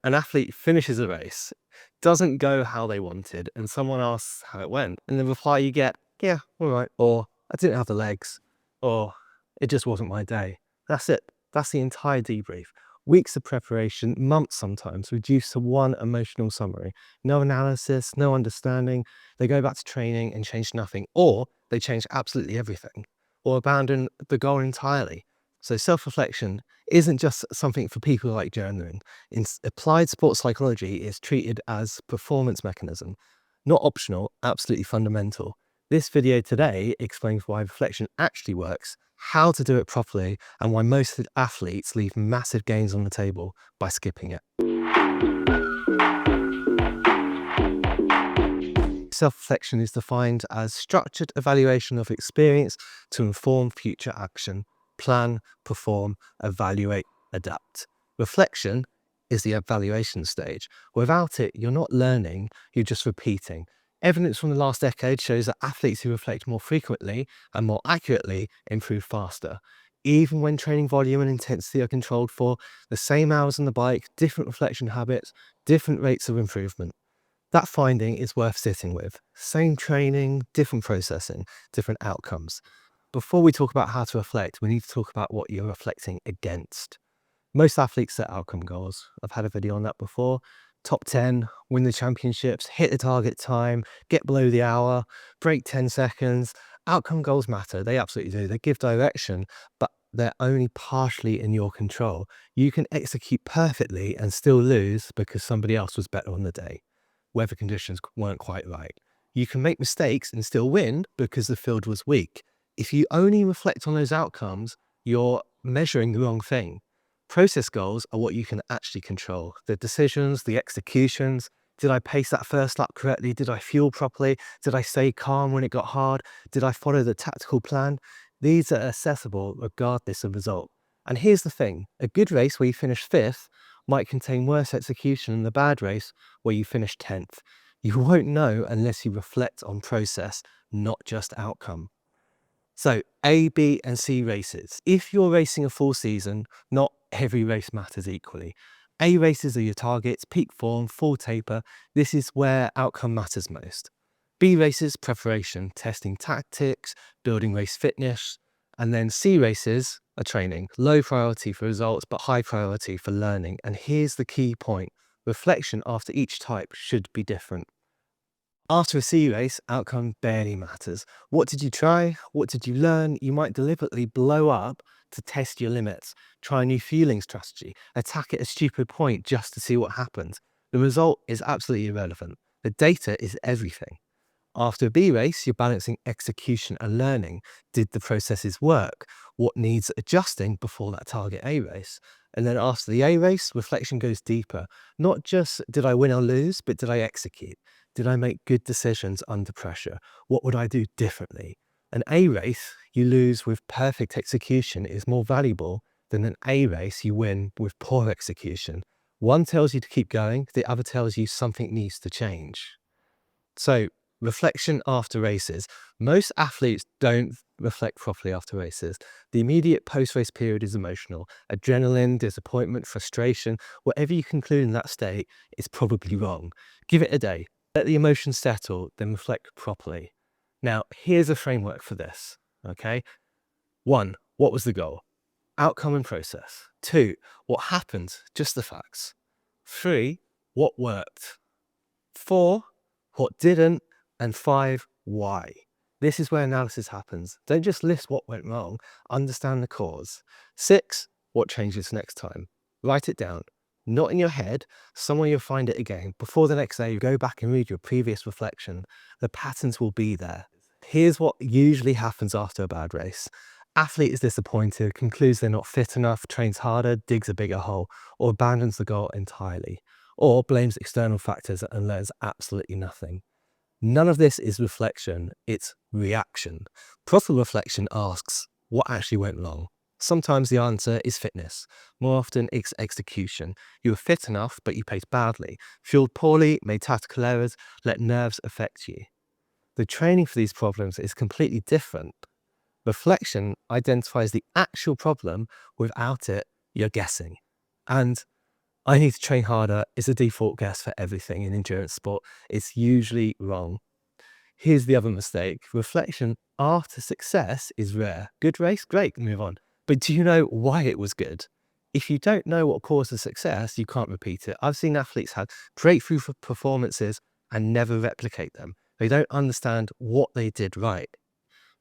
An athlete finishes a race, doesn't go how they wanted, and someone asks how it went. And the reply you get, yeah, all right. Or I didn't have the legs. Or it just wasn't my day. That's it. That's the entire debrief. Weeks of preparation, months sometimes, reduced to one emotional summary. No analysis, no understanding. They go back to training and change nothing. Or they change absolutely everything. Or abandon the goal entirely. So self-reflection isn't just something for people like journaling. In applied sports psychology, is treated as performance mechanism, not optional, absolutely fundamental. This video today explains why reflection actually works, how to do it properly, and why most athletes leave massive gains on the table by skipping it. Self-reflection is defined as structured evaluation of experience to inform future action. Plan, perform, evaluate, adapt. Reflection is the evaluation stage. Without it, you're not learning, you're just repeating. Evidence from the last decade shows that athletes who reflect more frequently and more accurately improve faster. Even when training volume and intensity are controlled for, the same hours on the bike, different reflection habits, different rates of improvement. That finding is worth sitting with. Same training, different processing, different outcomes. Before we talk about how to reflect, we need to talk about what you're reflecting against. Most athletes set outcome goals. I've had a video on that before. Top 10, win the championships, hit the target time, get below the hour, break 10 seconds. Outcome goals matter. They absolutely do. They give direction, but they're only partially in your control. You can execute perfectly and still lose because somebody else was better on the day. Weather conditions weren't quite right. You can make mistakes and still win because the field was weak. If you only reflect on those outcomes, you're measuring the wrong thing. Process goals are what you can actually control. The decisions, the executions. Did I pace that first lap correctly? Did I fuel properly? Did I stay calm when it got hard? Did I follow the tactical plan? These are accessible regardless of result. And here's the thing, a good race where you finish 5th might contain worse execution than the bad race where you finish 10th. You won't know unless you reflect on process, not just outcome. So A, B, and C races. If you're racing a full season, not every race matters equally. A races are your targets, peak form, full taper. This is where outcome matters most. B races, preparation, testing tactics, building race fitness. And then C races are training, low priority for results, but high priority for learning. And here's the key point. Reflection after each type should be different. After a C race, outcome barely matters. What did you try? What did you learn? You might deliberately blow up to test your limits, try a new fueling strategy, attack at a stupid point just to see what happens. The result is absolutely irrelevant. The data is everything. After a B race, you're balancing execution and learning. Did the processes work? What needs adjusting before that target A race? And then after the A race, reflection goes deeper. Not just did I win or lose, but did I execute? Did I make good decisions under pressure? What would I do differently? An A race you lose with perfect execution is more valuable than an A race you win with poor execution. One tells you to keep going, the other tells you something needs to change. So, reflection after races. Most athletes don't reflect properly after races. The immediate post-race period is emotional. Adrenaline, disappointment, frustration, whatever you conclude in that state is probably wrong. Give it a day. Let the emotions settle, then reflect properly. Now, here's a framework for this, okay? 1, what was the goal? Outcome and process. 2, what happened? Just the facts. 3, what worked? 4, what didn't? And 5, why? This is where analysis happens. Don't just list what went wrong, understand the cause. 6, what changes next time? Write it down. Not in your head, somewhere you'll find it again. Before the next day, you go back and read your previous reflection. The patterns will be there. Here's what usually happens after a bad race. Athlete is disappointed, concludes they're not fit enough, trains harder, digs a bigger hole, or abandons the goal entirely, or blames external factors and learns absolutely nothing. None of this is reflection, it's reaction. Proper reflection asks, what actually went wrong? Sometimes the answer is fitness. More often it's execution. You were fit enough, but you paced badly, fueled poorly, made tactical errors, let nerves affect you. The training for these problems is completely different. Reflection identifies the actual problem. Without it, you're guessing. And I need to train harder is a default guess for everything in endurance sport. It's usually wrong. Here's the other mistake. Reflection after success is rare. Good race, great, move on. But do you know why it was good? If you don't know what caused the success, you can't repeat it. I've seen athletes have breakthrough performances and never replicate them. They don't understand what they did right.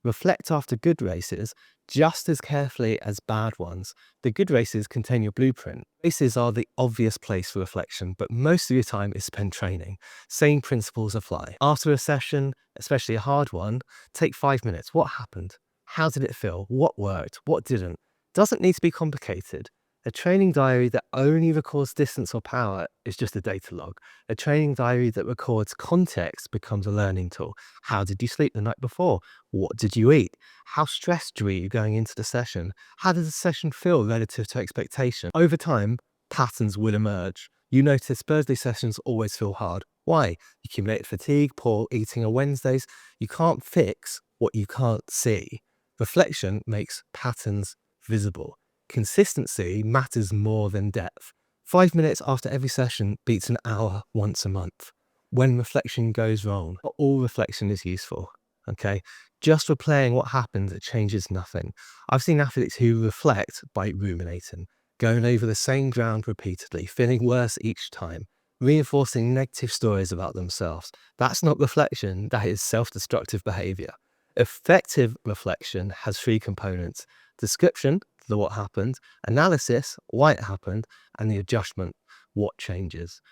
Reflect after good races just as carefully as bad ones. The good races contain your blueprint. Races are the obvious place for reflection, but most of your time is spent training. Same principles apply. After a session, especially a hard one, take 5 minutes. What happened? How did it feel? What worked? What didn't? Doesn't need to be complicated. A training diary that only records distance or power is just a data log. A training diary that records context becomes a learning tool. How did you sleep the night before? What did you eat? How stressed were you going into the session? How did the session feel relative to expectation? Over time, patterns will emerge. You notice Thursday sessions always feel hard. Why? Accumulated fatigue, poor eating on Wednesdays. You can't fix what you can't see. Reflection makes patterns visible. Consistency matters more than depth. 5 minutes after every session beats an hour once a month. When reflection goes wrong, not all reflection is useful. Okay, just replaying what happened changes nothing. I've seen athletes who reflect by ruminating, going over the same ground repeatedly, feeling worse each time, reinforcing negative stories about themselves. That's not reflection, that is self-destructive behavior. Effective reflection has 3 components: description, the what happened, analysis, why it happened, and the adjustment, what changes.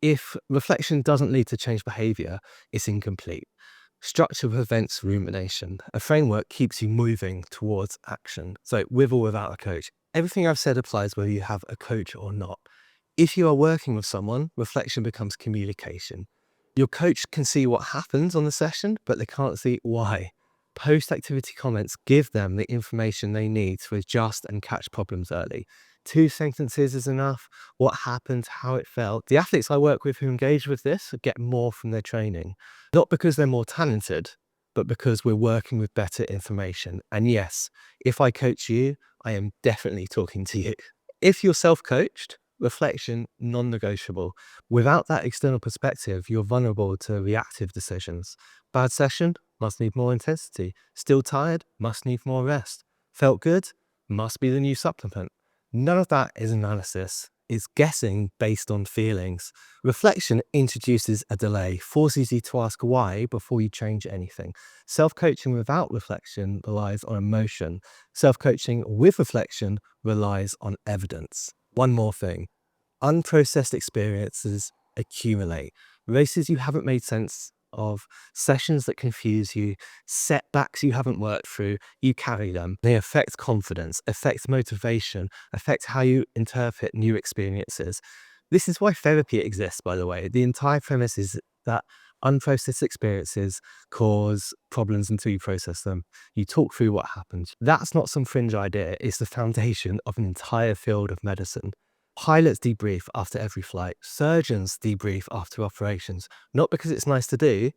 If reflection doesn't lead to change behavior, it's incomplete. Structure prevents rumination. A framework keeps you moving towards action. So with or without a coach, everything I've said applies whether you have a coach or not. If you are working with someone, reflection becomes communication. Your coach can see what happens on the session, but they can't see why. Post-activity comments give them the information they need to adjust and catch problems early. 2 sentences is enough. What happened, how it felt. The athletes I work with who engage with this get more from their training. Not because they're more talented, but because we're working with better information. And yes, if I coach you, I am definitely talking to you. If you're self-coached, reflection, non-negotiable. Without that external perspective, you're vulnerable to reactive decisions. Bad session? Must need more intensity. Still tired? Must need more rest. Felt good? Must be the new supplement. None of that is analysis. It's guessing based on feelings. Reflection introduces a delay, forces you to ask why before you change anything. Self-coaching without reflection relies on emotion. Self-coaching with reflection relies on evidence. One more thing. Unprocessed experiences accumulate. Races you haven't made sense of, sessions that confuse you, setbacks you haven't worked through, you carry them. They affect confidence, affect motivation, affect how you interpret new experiences. This is why therapy exists, by the way. The entire premise is that unprocessed experiences cause problems until you process them. You talk through what happened. That's not some fringe idea. It's the foundation of an entire field of medicine. Pilots debrief after every flight. Surgeons debrief after operations. Not because it's nice to do,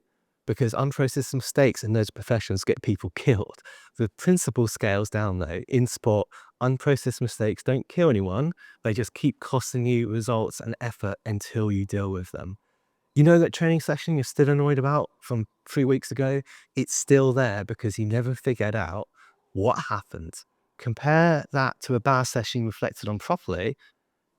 because unprocessed mistakes in those professions get people killed. The principle scales down though. In sport, unprocessed mistakes don't kill anyone. They just keep costing you results and effort until you deal with them. You know that training session you're still annoyed about from 3 weeks ago? It's still there because you never figured out what happened. Compare that to a bad session you reflected on properly.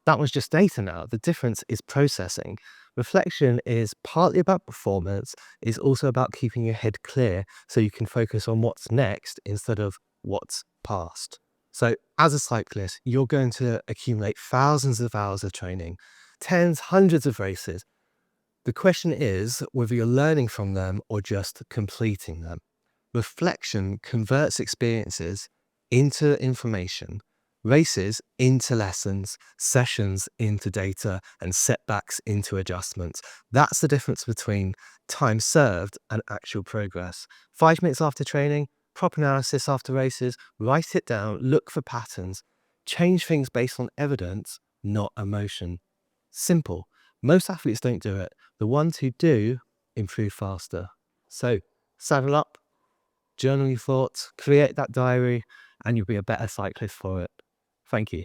That was just data now. The difference is processing. Reflection is partly about performance, it's also about keeping your head clear so you can focus on what's next instead of what's past. So as a cyclist, you're going to accumulate thousands of hours of training, tens, hundreds of races. The question is whether you're learning from them or just completing them. Reflection converts experiences into information, races into lessons, sessions into data, and setbacks into adjustments. That's the difference between time served and actual progress. 5 minutes after training, proper analysis after races, write it down, look for patterns, change things based on evidence, not emotion. Simple. Most athletes don't do it. The ones who do improve faster. So saddle up, journal your thoughts, create that diary, and you'll be a better cyclist for it. Thank you.